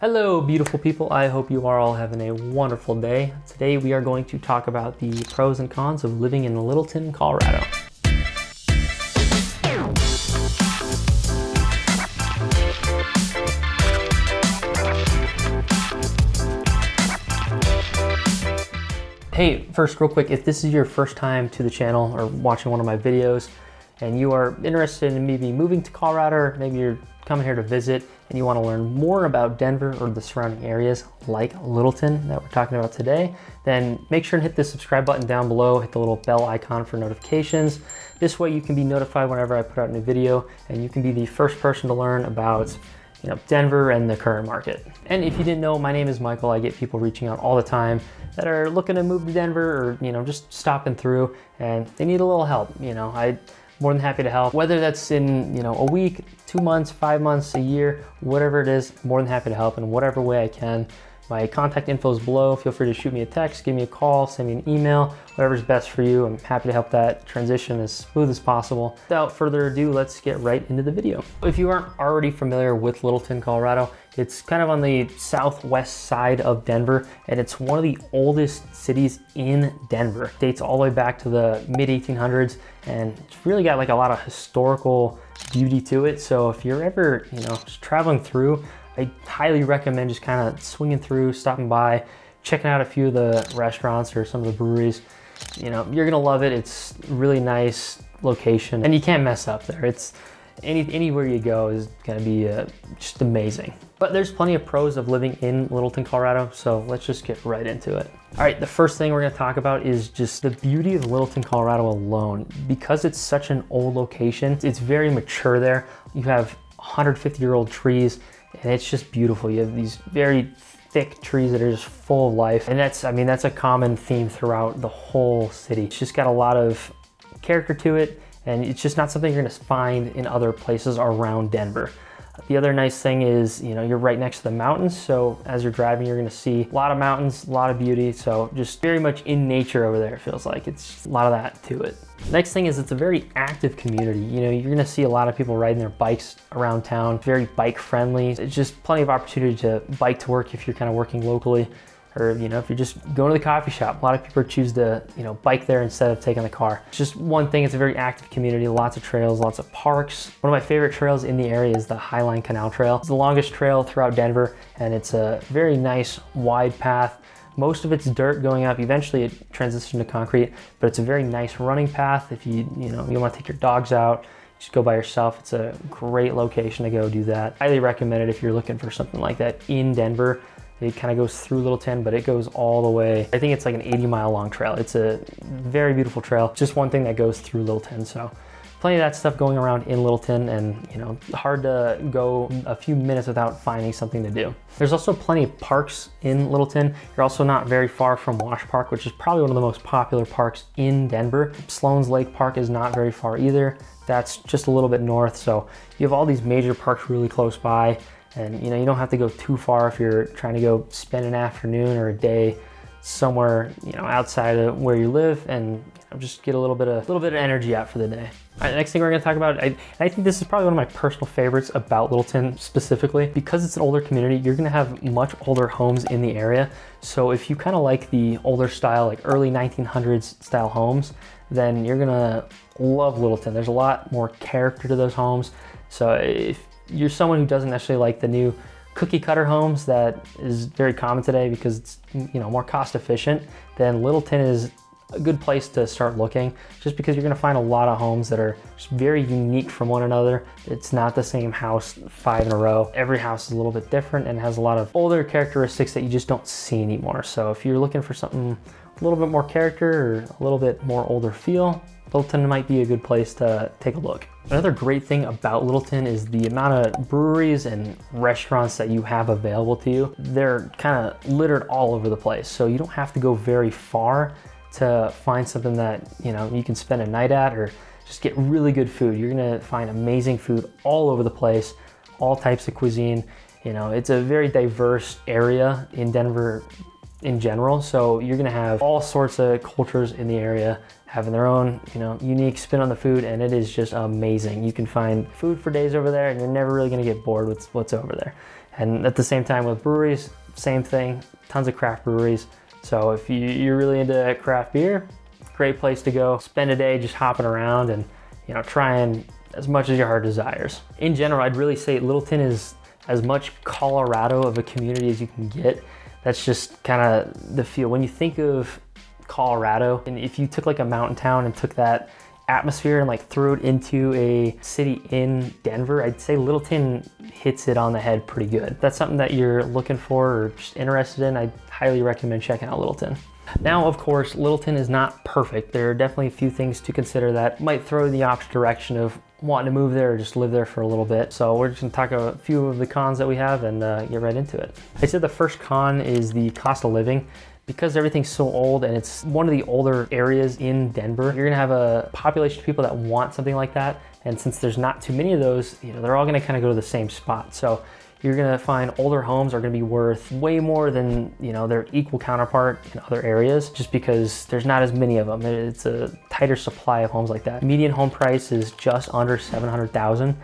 Hello, beautiful people. I hope you are all having a wonderful day. Today we are going to talk about the pros and cons of living in Littleton, Colorado. Hey, first, real quick, if this is your first time to the channel or watching one of my videos and you are interested in maybe moving to Colorado, or maybe you're coming here to visit and you want to learn more about Denver or the surrounding areas like Littleton that we're talking about today, then make sure and hit the subscribe button down below, hit the little bell icon for notifications. This way you can be notified whenever I put out a new video and you can be the first person to learn about Denver and the current market. And if you didn't know, my name is Michael. I get people reaching out all the time that are looking to move to Denver or just stopping through and they need a little help. I'm more than happy to help, whether that's in a week, 2 months, 5 months, a year, whatever it is. More than happy to help in whatever way I can. My contact info is below. Feel free to shoot me a text, give me a call, send me an email, whatever's best for you. I'm happy to help that transition as smooth as possible. Without further ado, let's get right into the video. If you aren't already familiar with Littleton, Colorado, it's kind of on the southwest side of Denver, and it's one of the oldest cities in Denver. It dates all the way back to the mid 1800s, and it's really got like a lot of historical beauty to it. So if you're ever, just traveling through, I highly recommend just kind of swinging through, stopping by, checking out a few of the restaurants or some of the breweries. You're gonna love it. It's a really nice location and you can't mess up there. It's anywhere you go is gonna be just amazing. But there's plenty of pros of living in Littleton, Colorado, so let's just get right into it. All right, the first thing we're gonna talk about is just the beauty of Littleton, Colorado alone. Because it's such an old location, it's very mature there. You have 150-year-old trees, and it's just beautiful. You have these very thick trees that are just full of life. And that's a common theme throughout the whole city. It's just got a lot of character to it, and it's just not something you're gonna find in other places around Denver. The other nice thing is, you're right next to the mountains. So as you're driving, you're gonna see a lot of mountains, a lot of beauty. So just very much in nature over there, it feels like. It's a lot of that to it. Next thing is it's a very active community. You're gonna see a lot of people riding their bikes around town, very bike friendly. It's just plenty of opportunity to bike to work if you're kind of working locally, or if you're just going to the coffee shop. A lot of people choose to bike there instead of taking the car. It's just one thing, it's a very active community, lots of trails, lots of parks. One of my favorite trails in the area is the Highline Canal Trail. It's the longest trail throughout Denver, and it's a very nice wide path. Most of it's dirt going up. Eventually it transitions to concrete, but it's a very nice running path. If you want to take your dogs out, just go by yourself. It's a great location to go do that. Highly recommend it if you're looking for something like that in Denver. It kind of goes through Littleton, but it goes all the way. I think it's like an 80-mile long trail. It's a very beautiful trail. Just one thing that goes through Littleton. So plenty of that stuff going around in Littleton, and hard to go a few minutes without finding something to do. There's also plenty of parks in Littleton. You're also not very far from Wash Park, which is probably one of the most popular parks in Denver. Sloan's Lake Park is not very far either. That's just a little bit north. So you have all these major parks really close by. And you don't have to go too far if you're trying to go spend an afternoon or a day somewhere outside of where you live, and just get a little bit of energy out for the day. All right, next thing we're going to talk about, I think this is probably one of my personal favorites about Littleton specifically. Because it's an older community, you're going to have much older homes in the area. So if you kind of like the older style, like early 1900s style homes, then you're going to love Littleton. There's a lot more character to those homes. So if you're someone who doesn't necessarily like the new cookie cutter homes that is very common today because it's more cost efficient, then Littleton is a good place to start looking, just because you're going to find a lot of homes that are just very unique from one another. It's not the same house 5 in a row. Every house is a little bit different and has a lot of older characteristics that you just don't see anymore. So if you're looking for something a little bit more character or a little bit more older feel, Littleton might be a good place to take a look. Another great thing about Littleton is the amount of breweries and restaurants that you have available to you. They're kind of littered all over the place, so you don't have to go very far to find something that you can spend a night at or just get really good food. You're gonna find amazing food all over the place, all types of cuisine. It's a very diverse area in Denver in general, so you're gonna have all sorts of cultures in the area having their own, unique spin on the food, and it is just amazing. You can find food for days over there, and you're never really gonna get bored with what's over there. And at the same time with breweries, same thing, tons of craft breweries. So if you're really into craft beer, great place to go. Spend a day just hopping around and, you know, trying as much as your heart desires. In general, I'd really say Littleton is as much Colorado of a community as you can get. That's just kind of the feel. When you think of Colorado, and if you took like a mountain town and took that atmosphere and like threw it into a city in Denver, I'd say Littleton hits it on the head pretty good. If that's something that you're looking for or just interested in, I'd highly recommend checking out Littleton. Now, of course, Littleton is not perfect. There are definitely a few things to consider that might throw in the opposite direction of wanting to move there or just live there for a little bit. So we're just gonna talk about a few of the cons that we have and get right into it. I said the first con is the cost of living. Because everything's so old and it's one of the older areas in Denver, you're gonna have a population of people that want something like that. And since there's not too many of those, you know, they're all gonna kind of go to the same spot. So you're gonna find older homes are gonna be worth way more than, you know, their equal counterpart in other areas, just because there's not as many of them. It's a tighter supply of homes like that. Median home price is just under $700,000.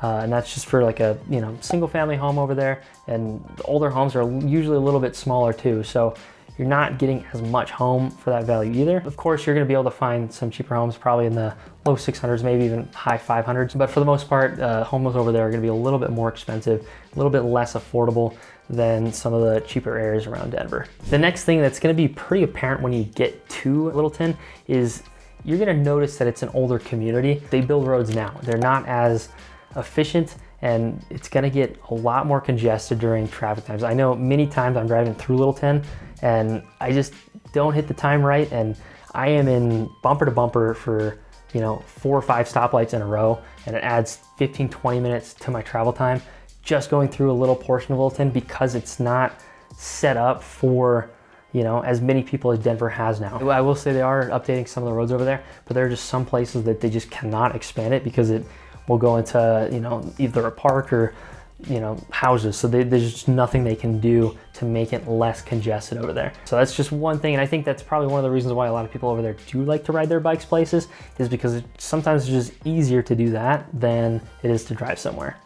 And that's just for like a, you know, single family home over there. And the older homes are usually a little bit smaller too. So you're not getting as much home for that value either. Of course, you're gonna be able to find some cheaper homes, probably in the low 600s, maybe even high 500s. But for the most part, homes over there are gonna be a little bit more expensive, a little bit less affordable than some of the cheaper areas around Denver. The next thing that's gonna be pretty apparent when you get to Littleton is you're gonna notice that it's an older community. They build roads now. They're not as efficient, and it's gonna get a lot more congested during traffic times. I know many times I'm driving through Littleton and I just don't hit the time right, and I am in bumper to bumper for, you know, 4 or 5 stoplights in a row, and it adds 15, 20 minutes to my travel time just going through a little portion of Littleton because it's not set up for, you know, as many people as Denver has now. I will say they are updating some of the roads over there, but there are just some places that they just cannot expand it because it will go into, you know, either a park or, you know, houses. So there's just nothing they can do to make it less congested over there. So that's just one thing. And I think that's probably one of the reasons why a lot of people over there do like to ride their bikes places, is because sometimes it's just easier to do that than it is to drive somewhere.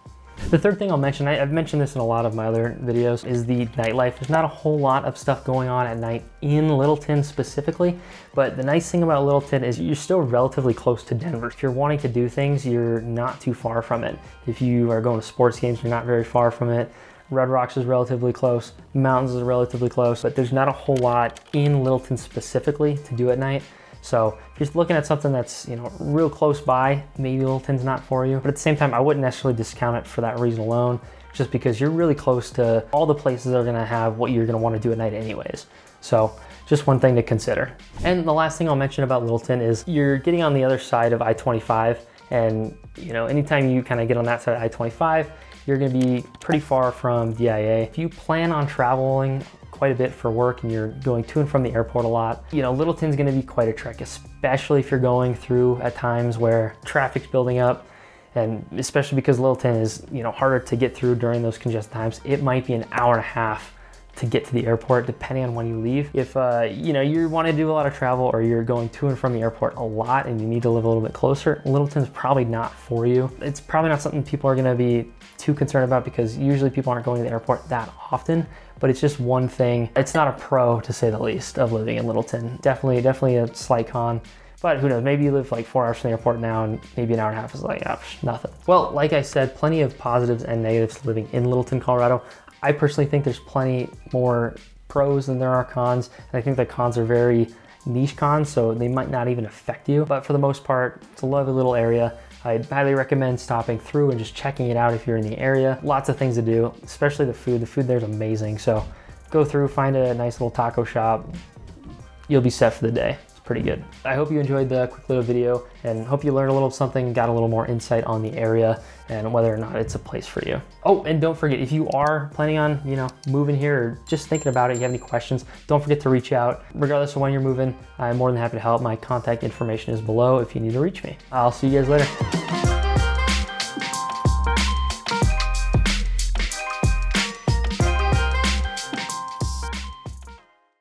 The third thing I'll mention, I've mentioned this in a lot of my other videos, is the nightlife. There's not a whole lot of stuff going on at night in Littleton specifically, but the nice thing about Littleton is you're still relatively close to Denver. If you're wanting to do things, you're not too far from it. If you are going to sports games, you're not very far from it. Red Rocks is relatively close, mountains is relatively close, but there's not a whole lot in Littleton specifically to do at night. So if you're looking at something that's, you know, real close by, maybe Littleton's not for you. But at the same time, I wouldn't necessarily discount it for that reason alone, just because you're really close to all the places that are gonna have what you're gonna wanna do at night anyways. So just one thing to consider. And the last thing I'll mention about Littleton is you're getting on the other side of I-25, and, you know, anytime you kind of get on that side of I-25, you're gonna be pretty far from DIA. If you plan on traveling quite a bit for work and you're going to and from the airport a lot, you know, Littleton's gonna be quite a trek, especially if you're going through at times where traffic's building up, and especially because Littleton is, you know, harder to get through during those congested times. It might be an hour and a half to get to the airport, depending on when you leave. If you know, you want to do a lot of travel, or you're going to and from the airport a lot and you need to live a little bit closer, Littleton's probably not for you. It's probably not something people are gonna be too concerned about, because usually people aren't going to the airport that often, but it's just one thing. It's not a pro, to say the least, of living in Littleton. Definitely a slight con. But who knows, maybe you live like 4 hours from the airport now, and maybe an hour and a half is like, nothing. Well, like I said, plenty of positives and negatives to living in Littleton, Colorado. I personally think there's plenty more pros than there are cons, and I think the cons are very niche cons, so they might not even affect you. But for the most part, it's a lovely little area. I'd highly recommend stopping through and just checking it out if you're in the area. Lots of things to do, especially the food. The food there is amazing. So go through, find a nice little taco shop. You'll be set for the day. Pretty good. I hope you enjoyed the quick little video, and hope you learned a little something, got a little more insight on the area and whether or not it's a place for you. Oh, and don't forget, if you are planning on, you know, moving here or just thinking about it, you have any questions, don't forget to reach out. Regardless of when you're moving, I'm more than happy to help. My contact information is below if you need to reach me. I'll see you guys later.